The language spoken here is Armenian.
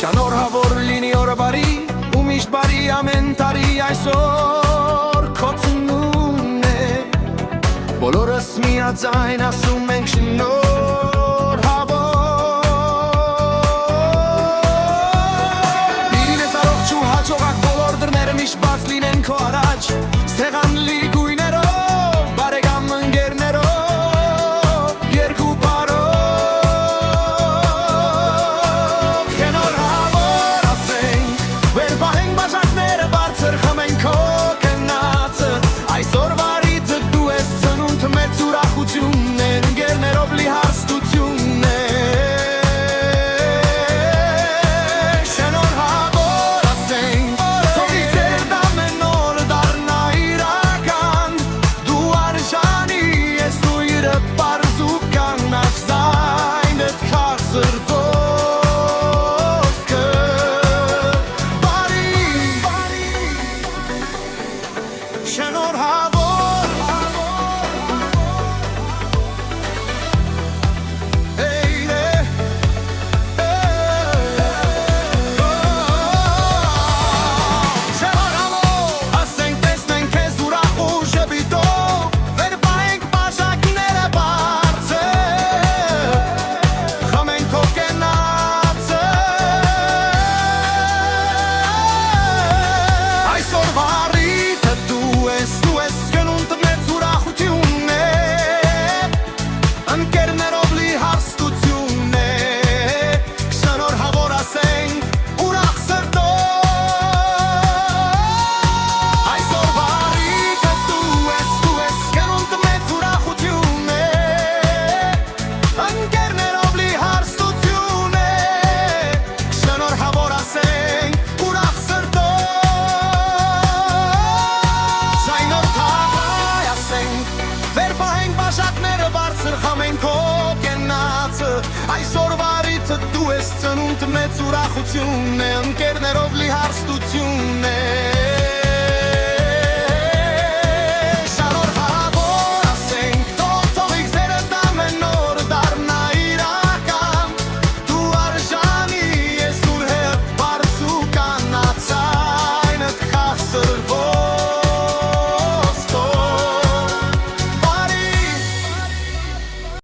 Շնորհավոր լինի օր բարի ու միշտ բարի ամեն տարի այսօր քո ծնունդն է բոլորս միաձայն ասում ենք շնորհավոր Իրինես առողջ ու հաջողակ բոլոր դռները միշտ բաց լինեն քո առաջ սեղան լի գույներով բարեկամ ընկերներով Այսօր վարիթը դու ես ծնունդ մեծ ուրախություն է ընկերներով լի հարստություն է